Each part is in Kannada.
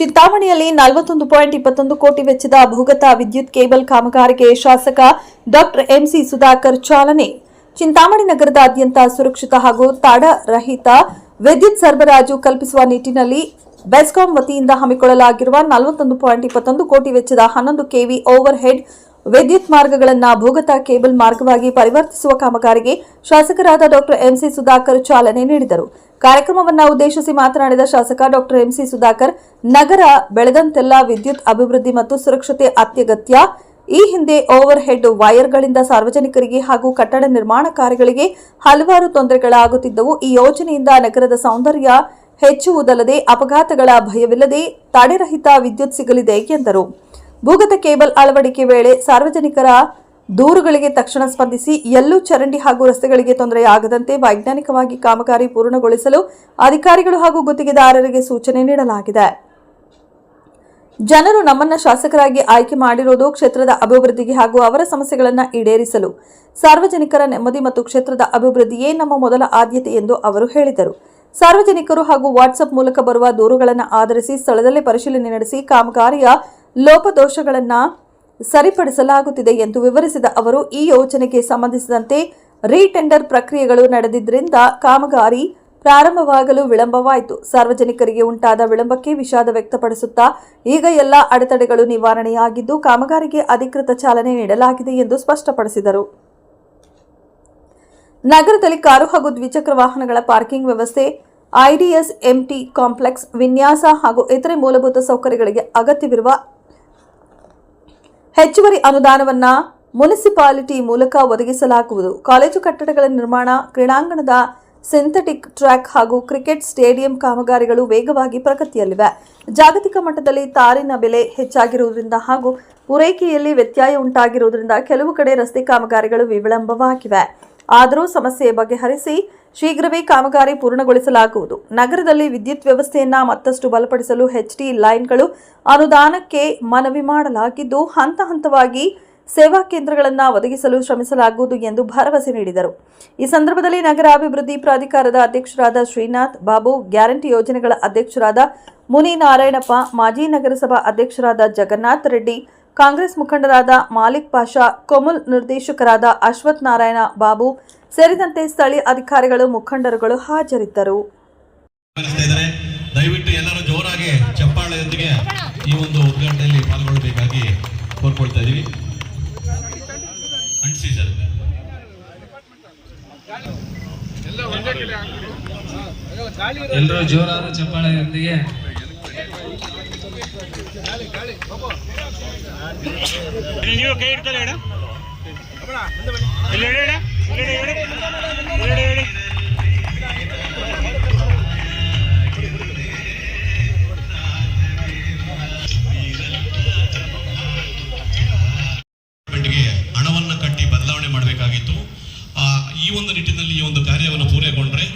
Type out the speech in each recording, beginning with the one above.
ಚಿಂತಾಮಣಿಯಲ್ಲಿ 41.21 ಕೋಟಿ ವೆಚ್ಚದ ಭೂಗತ ವಿದ್ಯುತ್ ಕೇಬಲ್ ಕಾಮಗಾರಿಗೆ ಶಾಸಕ ಡಾ ಎಂಸಿ ಸುಧಾಕರ್ ಚಾಲನೆ. ಚಿಂತಾಮಣಿ ನಗರದಾದ್ಯಂತ ಸುರಕ್ಷಿತ ಹಾಗೂ ತಡೆರಹಿತ ವಿದ್ಯುತ್ ಸರಬರಾಜು ಕಲ್ಪಿಸುವ ನಿಟ್ಟಿನಲ್ಲಿ ಬೆಸ್ಕಾಂ ವತಿಯಿಂದ ಹಮ್ಮಿಕೊಳ್ಳಲಾಗಿರುವ 41.21 ಕೋಟಿ ವೆಚ್ಚದ 11 ಕೆವಿ ಓವರ್ ಹೆಡ್ ವಿದ್ಯುತ್ ಮಾರ್ಗಗಳನ್ನು ಭೂಗತ ಕೇಬಲ್ ಮಾರ್ಗವಾಗಿ ಪರಿವರ್ತಿಸುವ ಕಾಮಗಾರಿಗೆ ಶಾಸಕರಾದ ಡಾ ಎಂಸಿ ಸುಧಾಕರ್ ಚಾಲನೆ ನೀಡಿದರು. ಕಾರ್ಯಕ್ರಮವನ್ನು ಉದ್ದೇಶಿಸಿ ಮಾತನಾಡಿದ ಶಾಸಕ ಡಾ ಎಂಸಿ ಸುಧಾಕರ್, ನಗರ ಬೆಳೆದಂತೆಲ್ಲ ವಿದ್ಯುತ್ ಅಭಿವೃದ್ಧಿ ಮತ್ತು ಸುರಕ್ಷತೆ ಅತ್ಯಗತ್ಯ. ಈ ಹಿಂದೆ ಓವರ್ ಹೆಡ್ ವೈರ್ಗಳಿಂದ ಸಾರ್ವಜನಿಕರಿಗೆ ಹಾಗೂ ಕಟ್ಟಡ ನಿರ್ಮಾಣ ಕಾರ್ಯಗಳಿಗೆ ಹಲವಾರು ತೊಂದರೆಗಳಾಗುತ್ತಿದ್ದವು. ಈ ಯೋಜನೆಯಿಂದ ನಗರದ ಸೌಂದರ್ಯ ಹೆಚ್ಚುವುದಲ್ಲದೆ ಅಪಘಾತಗಳ ಭಯವಿಲ್ಲದೆ ತಡೆರಹಿತ ವಿದ್ಯುತ್ ಸಿಗಲಿದೆ ಎಂದರು. ಭೂಗತ ಕೇಬಲ್ ಅಳವಡಿಕೆ ವೇಳೆ ಸಾರ್ವಜನಿಕರ ದೂರುಗಳಿಗೆ ತಕ್ಷಣ ಸ್ಪಂದಿಸಿ ಎಲ್ಲೂ ಚರಂಡಿ ಹಾಗೂ ರಸ್ತೆಗಳಿಗೆ ತೊಂದರೆಯಾಗದಂತೆ ವೈಜ್ಞಾನಿಕವಾಗಿ ಕಾಮಗಾರಿ ಪೂರ್ಣಗೊಳಿಸಲು ಅಧಿಕಾರಿಗಳು ಹಾಗೂ ಗುತ್ತಿಗೆದಾರರಿಗೆ ಸೂಚನೆ ನೀಡಲಾಗಿದೆ. ಜನರು ನಮ್ಮನ್ನ ಶಾಸಕರಾಗಿ ಆಯ್ಕೆ ಮಾಡಿರುವುದು ಕ್ಷೇತ್ರದ ಅಭಿವೃದ್ಧಿಗೆ ಹಾಗೂ ಅವರ ಸಮಸ್ಯೆಗಳನ್ನು ಈಡೇರಿಸಲು. ಸಾರ್ವಜನಿಕರ ನೆಮ್ಮದಿ ಮತ್ತು ಕ್ಷೇತ್ರದ ಅಭಿವೃದ್ಧಿಯೇ ನಮ್ಮ ಮೊದಲ ಆದ್ಯತೆ ಎಂದು ಅವರು ಹೇಳಿದರು. ಸಾರ್ವಜನಿಕರು ಹಾಗೂ ವಾಟ್ಸ್ಆಪ್ ಮೂಲಕ ಬರುವ ದೂರುಗಳನ್ನು ಆಧರಿಸಿ ಸ್ಥಳದಲ್ಲೇ ಪರಿಶೀಲನೆ ನಡೆಸಿ ಕಾಮಗಾರಿಯ ಲೋಪದೋಷಗಳನ್ನು ಸರಿಪಡಿಸಲಾಗುತ್ತಿದೆ ಎಂದು ವಿವರಿಸಿದ ಅವರು, ಈ ಯೋಜನೆಗೆ ಸಂಬಂಧಿಸಿದಂತೆ ರೀಟೆಂಡರ್ ಪ್ರಕ್ರಿಯೆಗಳು ನಡೆದಿದ್ದರಿಂದ ಕಾಮಗಾರಿ ಪ್ರಾರಂಭವಾಗಲು ವಿಳಂಬವಾಯಿತು. ಸಾರ್ವಜನಿಕರಿಗೆ ಉಂಟಾದ ವಿಳಂಬಕ್ಕೆ ವಿಷಾದ ವ್ಯಕ್ತಪಡಿಸುತ್ತಾ ಈಗ ಎಲ್ಲ ಅಡೆತಡೆಗಳು ನಿವಾರಣೆಯಾಗಿದ್ದು ಕಾಮಗಾರಿಗೆ ಅಧಿಕೃತ ಚಾಲನೆ ನೀಡಲಾಗಿದೆ ಎಂದು ಸ್ಪಷ್ಟಪಡಿಸಿದರು. ನಗರದಲ್ಲಿ ಕಾರು ಹಾಗೂ ದ್ವಿಚಕ್ರ ವಾಹನಗಳ ಪಾರ್ಕಿಂಗ್ ವ್ಯವಸ್ಥೆ, ಐಡಿಎಸ್ ಎಂಟಿ ಕಾಂಪ್ಲೆಕ್ಸ್ ವಿನ್ಯಾಸ ಹಾಗೂ ಇತರೆ ಮೂಲಭೂತ ಸೌಕರ್ಯಗಳಿಗೆ ಅಗತ್ಯವಿರುವ ಹೆಚ್ಚುವರಿ ಅನುದಾನವನ್ನು ಮುನಿಸಿಪಾಲಿಟಿ ಮೂಲಕ ಒದಗಿಸಲಾಗುವುದು. ಕಾಲೇಜು ಕಟ್ಟಡಗಳ ನಿರ್ಮಾಣ, ಕ್ರೀಡಾಂಗಣದ ಸಿಂಥೆಟಿಕ್ ಟ್ರ್ಯಾಕ್ ಹಾಗೂ ಕ್ರಿಕೆಟ್ ಸ್ಟೇಡಿಯಂ ಕಾಮಗಾರಿಗಳು ವೇಗವಾಗಿ ಪ್ರಗತಿಯಲ್ಲಿವೆ. ಜಾಗತಿಕ ಮಟ್ಟದಲ್ಲಿ ತಾರಿನ ಬೆಲೆ ಹೆಚ್ಚಾಗಿರುವುದರಿಂದ ಹಾಗೂ ಪೂರೈಕೆಯಲ್ಲಿ ವ್ಯತ್ಯಯ ಉಂಟಾಗಿರುವುದರಿಂದ ಕೆಲವು ಕಡೆ ರಸ್ತೆ ಕಾಮಗಾರಿಗಳು ವಿಳಂಬವಾಗಿವೆ. ಆದರೂ ಸಮಸ್ಯೆ ಬಗೆಹರಿಸಿ ಶೀಘ್ರವೇ ಕಾಮಗಾರಿ ಪೂರ್ಣಗೊಳಿಸಲಾಗುವುದು. ನಗರದಲ್ಲಿ ವಿದ್ಯುತ್ ವ್ಯವಸ್ಥೆಯನ್ನು ಮತ್ತಷ್ಟು ಬಲಪಡಿಸಲು HT ಲೈನ್ಗಳು ಅನುದಾನಕ್ಕೆ ಮನವಿ ಮಾಡಲಾಗಿದ್ದು ಹಂತ ಹಂತವಾಗಿ ಸೇವಾ ಕೇಂದ್ರಗಳನ್ನು ಒದಗಿಸಲು ಶ್ರಮಿಸಲಾಗುವುದು ಎಂದು ಭರವಸೆ ನೀಡಿದರು. ಈ ಸಂದರ್ಭದಲ್ಲಿ ನಗರಾಭಿವೃದ್ಧಿ ಪ್ರಾಧಿಕಾರದ ಅಧ್ಯಕ್ಷರಾದ ಶ್ರೀನಾಥ್ ಬಾಬು, ಗ್ಯಾರಂಟಿ ಯೋಜನೆಗಳ ಅಧ್ಯಕ್ಷರಾದ ಮುನಿ ನಾರಾಯಣಪ್ಪ, ಮಾಜಿ ನಗರಸಭಾ ಅಧ್ಯಕ್ಷರಾದ ಜಗನ್ನಾಥ್ ರೆಡ್ಡಿ, ಕಾಂಗ್ರೆಸ್ ಮುಖಂಡರಾದ ಮಾಲಿಕ್ ಪಾಷಾ, ಕೊಮುಲ್ ನಿರ್ದೇಶಕರಾದ ಅಶ್ವಥ್ ನಾರಾಯಣ ಬಾಬು ಸೇರಿದಂತೆ ಸ್ಥಳೀಯ ಅಧಿಕಾರಿಗಳು, ಮುಖಂಡರುಗಳು ಹಾಜರಿದ್ದರು. ದಯವಿಟ್ಟು ಎಲ್ಲರೂ ಜೋರಾಗಿ ಚಪ್ಪಾಳೆಯೊಂದಿಗೆ ಈ ಒಂದು ಉದ್ಘಾಟನೆಯಲ್ಲಿ ಪಾಲ್ಗೊಳ್ಳಬೇಕಾಗಿ ಕೋರ್ಕೊಳ್ತಾ ಇದ್ದೀವಿ. ಎಲ್ಲರೂ ಜೋರಾದ ಚಪ್ಪಾಳೆಯೊಂದಿಗೆ ನೀವು ಕೈ ಇಡ್ತಾರೆ ಹೇಳ ಹಣವನ್ನು ಕಟ್ಟಿ ಬದಲಾವಣೆ ಮಾಡಬೇಕಾಗಿತ್ತು. ಈ ಒಂದು ನಿಟ್ಟಿನಲ್ಲಿ ಈ ಒಂದು ಕಾರ್ಯವನ್ನು ಪೂರ್ಣಗೊಂಡ್ರೆ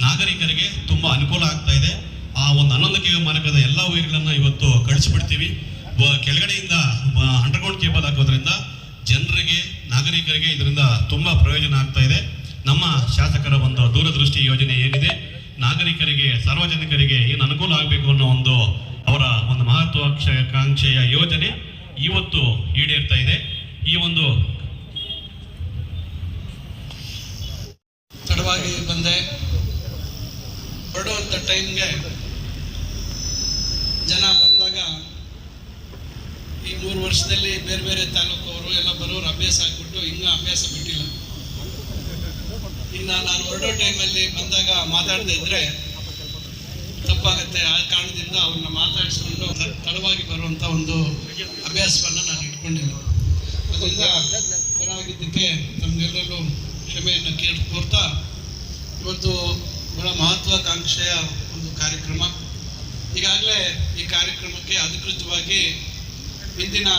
ನಾಗರಿಕರಿಗೆ ತುಂಬಾ ಅನುಕೂಲ ಆಗ್ತಾ ಇದೆ. ಆ ಒಂದು 11 ಕೆವಿ ಮಾರ್ಗದ ಎಲ್ಲ ವೈರ್ಗಳನ್ನ ಇವತ್ತು ಕಳಿಸಿಬಿಡ್ತೀವಿ. ಕೆಳಗಡೆಯಿಂದ ಅಂಡರ್ಗ್ರೌಂಡ್ ಕೇಬಲ್ ಹಾಕೋದ್ರಿಂದ ಜನರಿಗೆ, ನಾಗರಿಕರಿಗೆ ಇದರಿಂದ ತುಂಬಾ ಪ್ರಯೋಜನ ಆಗ್ತಾ ಇದೆ. ನಮ್ಮ ಶಾಸಕರ ಒಂದು ದೂರದೃಷ್ಟಿ ಯೋಜನೆ ಏನಿದೆ, ನಾಗರಿಕರಿಗೆ, ಸಾರ್ವಜನಿಕರಿಗೆ ಏನು ಅನುಕೂಲ ಆಗಬೇಕು ಅನ್ನೋ ಒಂದು ಅವರ ಒಂದು ಮಹತ್ವಾಕಾಂಕ್ಷೆಯ ಯೋಜನೆ ಇವತ್ತು ಈಡೇರ್ತಾ ಇದೆ. ಈ ಒಂದು ತಡವಾಗಿ ಬಂದೆ, ಹೊರಡುವಂಥ ಟೈಮ್ಗೆ ಜನ ಬಂದಾಗ ಈ 3 ವರ್ಷದಲ್ಲಿ ಬೇರೆ ಬೇರೆ ತಾಲೂಕವರು ಎಲ್ಲ ಬರೋರು ಅಭ್ಯಾಸ ಆಗಿಬಿಟ್ಟು ಇನ್ನೂ ಅಭ್ಯಾಸ ಬಿಟ್ಟಿಲ್ಲ. ಇನ್ನು ನಾನು ಹೊರಡೋ ಟೈಮಲ್ಲಿ ಬಂದಾಗ ಮಾತಾಡದೇ ಇದ್ರೆ ತಪ್ಪಾಗತ್ತೆ. ಆ ಕಾರಣದಿಂದ ಅವ್ರನ್ನ ಮಾತಾಡಿಸ್ಕೊಂಡು ತಡವಾಗಿ ಬರುವಂಥ ಒಂದು ಅಭ್ಯಾಸವನ್ನು ನಾನು ಇಟ್ಕೊಂಡಿಲ್ಲ. ಅದರಿಂದ ತಡವಾಗಿದ್ದಕ್ಕೆ ನಮಗೆಲ್ಲರೂ ಕ್ಷಮೆಯನ್ನು ಕೋರ್ತಾ ಇವತ್ತು ಬಹಳ ಮಹತ್ವಾಕಾಂಕ್ಷೆಯ ಒಂದು ಕಾರ್ಯಕ್ರಮ. ಈಗಾಗಲೇ ಈ ಕಾರ್ಯಕ್ರಮಕ್ಕೆ ಅಧಿಕೃತವಾಗಿ ಇಂದಿನ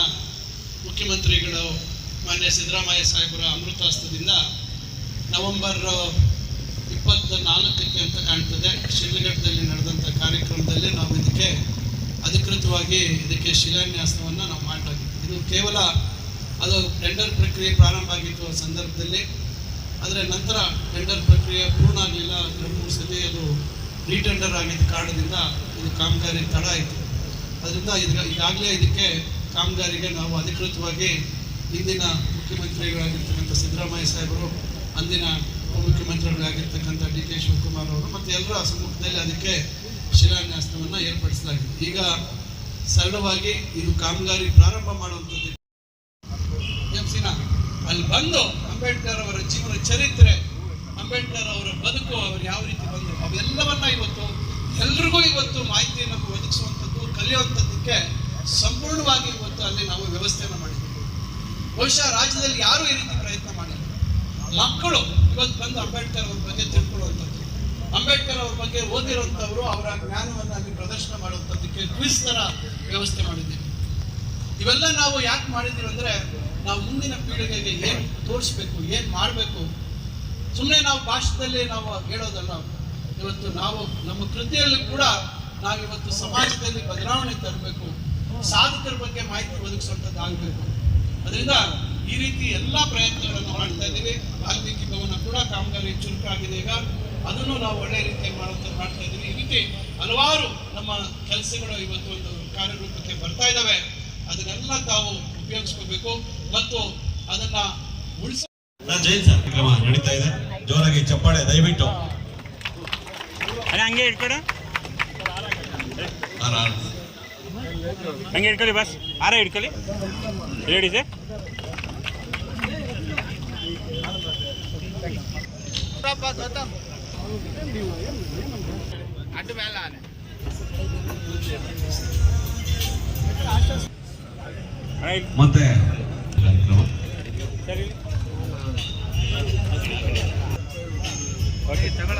ಮುಖ್ಯಮಂತ್ರಿಗಳು ಮಾನ್ಯ ಸಿದ್ದರಾಮಯ್ಯ ಸಾಹೇಬರ ಅಮೃತಾಸ್ತದಿಂದ ನವೆಂಬರ್ 24ಕ್ಕೆ ಅಂತ ಕಾಣ್ತದೆ ಶಿಡ್ಲಘಟ್ಟದಲ್ಲಿ ನಡೆದಂಥ ಕಾರ್ಯಕ್ರಮದಲ್ಲಿ ನಾವು ಇದಕ್ಕೆ ಅಧಿಕೃತವಾಗಿ ಇದಕ್ಕೆ ಶಿಲಾನ್ಯಾಸವನ್ನು ನಾವು ಮಾಡಲಾಗಿದೆ. ಇದು ಕೇವಲ ಅದು ಟೆಂಡರ್ ಪ್ರಕ್ರಿಯೆ ಪ್ರಾರಂಭ ಆಗಿತ್ತು ಆ ಸಂದರ್ಭದಲ್ಲಿ. ಆದರೆ ನಂತರ ಟೆಂಡರ್ ಪ್ರಕ್ರಿಯೆ ಪೂರ್ಣ ಆಗಲಿಲ್ಲ. 2-3 ಸತಿ ಅದು ರೀಟೆಂಡರ್ ಆಗಿದ್ದ ಕಾರಣದಿಂದ ಇದು ಕಾಮಗಾರಿ ತಡ ಆಯಿತು. ಅದರಿಂದ ಈಗಾಗಲೇ ಇದಕ್ಕೆ ಕಾಮಗಾರಿಗೆ ನಾವು ಅಧಿಕೃತವಾಗಿ ಇಂದಿನ ಮುಖ್ಯಮಂತ್ರಿಗಳಾಗಿರ್ತಕ್ಕಂಥ ಸಿದ್ದರಾಮಯ್ಯ ಸಾಹೇಬರು, ಅಂದಿನ ಉಪಮುಖ್ಯಮಂತ್ರಿಗಳಾಗಿರ್ತಕ್ಕಂಥ DK ಶಿವಕುಮಾರ್ ಅವರು ಮತ್ತು ಎಲ್ಲರ ಸಮ್ಮುಖದಲ್ಲಿ ಅದಕ್ಕೆ ಶಿಲಾನ್ಯಾಸವನ್ನು ಏರ್ಪಡಿಸಲಾಗಿದೆ. ಈಗ ಸರಳವಾಗಿ ಇದು ಕಾಮಗಾರಿ ಪ್ರಾರಂಭ ಮಾಡುವಂಥದ್ದು. ಅಲ್ಲಿ ಬಂದು ಅಂಬೇಡ್ಕರ್ ಅವರ ಜೀವನ ಚರಿತ್ರೆ, ಅಂಬೇಡ್ಕರ್ ಅವರ ಬದುಕು, ಅವರು ಯಾವ ರೀತಿ ಬಂದರು, ಅವೆಲ್ಲವನ್ನ ಇವತ್ತು ಎಲ್ರಿಗೂ ಇವತ್ತು ಮಾಹಿತಿಯನ್ನು ಒದಗಿಸುವಂಥದ್ದು, ಕಲಿಯುವಂಥದ್ದಕ್ಕೆ ಸಂಪೂರ್ಣವಾಗಿ ಇವತ್ತು ಅಲ್ಲಿ ನಾವು ವ್ಯವಸ್ಥೆಯನ್ನು ಮಾಡಿದ್ದೀವಿ. ಬಹುಶಃ ರಾಜ್ಯದಲ್ಲಿ ಯಾರೂ ಈ ರೀತಿ ಪ್ರಯತ್ನ ಮಾಡಿಲ್ಲ. ಮಕ್ಕಳು ಇವತ್ತು ಬಂದು ಅಂಬೇಡ್ಕರ್ ಅವ್ರ ಬಗ್ಗೆ ತಿಳ್ಕೊಳ್ಳುವಂಥದ್ದು, ಅಂಬೇಡ್ಕರ್ ಅವ್ರ ಬಗ್ಗೆ ಓದಿರುವಂಥವ್ರು ಅವರ ಜ್ಞಾನವನ್ನು ಅಲ್ಲಿ ಪ್ರದರ್ಶನ ಮಾಡುವಂಥದ್ದಕ್ಕೆ ಕ್ವಿಜ್ ಥರ ವ್ಯವಸ್ಥೆ ಮಾಡಿದ್ದೀವಿ. ಇವೆಲ್ಲ ನಾವು ಯಾಕೆ ಮಾಡಿದ್ದೀವಿ ಅಂದರೆ, ನಾವು ಮುಂದಿನ ಪೀಳಿಗೆಗೆ ಏನು ತೋರಿಸ್ಬೇಕು, ಏನು ಮಾಡಬೇಕು, ಸುಮ್ಮನೆ ನಾವು ಭಾಷೆದಲ್ಲಿ ನಾವು ಹೇಳೋದಲ್ಲ. ಇವತ್ತು ನಾವು ನಮ್ಮ ಕೃತಿಯಲ್ಲಿ ಕೂಡ ನಾವಿವತ್ತು ಸಮಾಜದಲ್ಲಿ ಬದಲಾವಣೆ ತರಬೇಕು, ಸಾಧಕರ ಬಗ್ಗೆ ಮಾಹಿತಿ ಒದಗಿಸುವಂಥದ್ದು ಆಗಬೇಕು. ಅದರಿಂದ ಈ ರೀತಿ ಎಲ್ಲ ಪ್ರಯತ್ನಗಳನ್ನು ಮಾಡ್ತಾ ಇದ್ದೀವಿ. ವಾಲ್ಮೀಕಿ ಭವನ ಕೂಡ ಕಾಮಗಾರಿ ಚುರುಕಾಗಿದೆ. ಈಗ ಅದನ್ನು ನಾವು ಒಳ್ಳೆ ರೀತಿಯಲ್ಲಿ ಮಾಡುವಂಥದ್ದು ಮಾಡ್ತಾ ಇದ್ದೀವಿ. ಈ ರೀತಿ ಹಲವಾರು ನಮ್ಮ ಕೆಲಸಗಳು ಇವತ್ತು ಒಂದು ಕಾರ್ಯರೂಪಕ್ಕೆ ಬರ್ತಾ ಇದ್ದಾವೆ. ಅದನ್ನೆಲ್ಲ ತಾವು ಉಪಯೋಗಿಸ್ಕೋಬೇಕು ಮತ್ತು ಅದನ್ನ ಉಳಿಸ. ಜೈನ್ ಸರ್ ಕಾರ್ಯಕ್ರಮ ನಡೀತಾ ಇದೆ. ಜೋರಾಗಿ ಚಪ್ಪಾಳೆ ದಯವಿಟ್ಟು. ಹಂಗೆ ಇಟ್ಕೊಡ, ಹಂಗೆ ಇಟ್ಕೊಳ್ಳಿ ಬಸ್. ಆರ ಇಟ್ಕೊಳ್ಳಿ ರೆಡಿ ಸರ್. ಅಡ್ಡ ಮೇಲೆ ಮತ್ತೆ ಕಾರ್ಯಕ್ರಮ ಓಕೆ ತಗೊಳ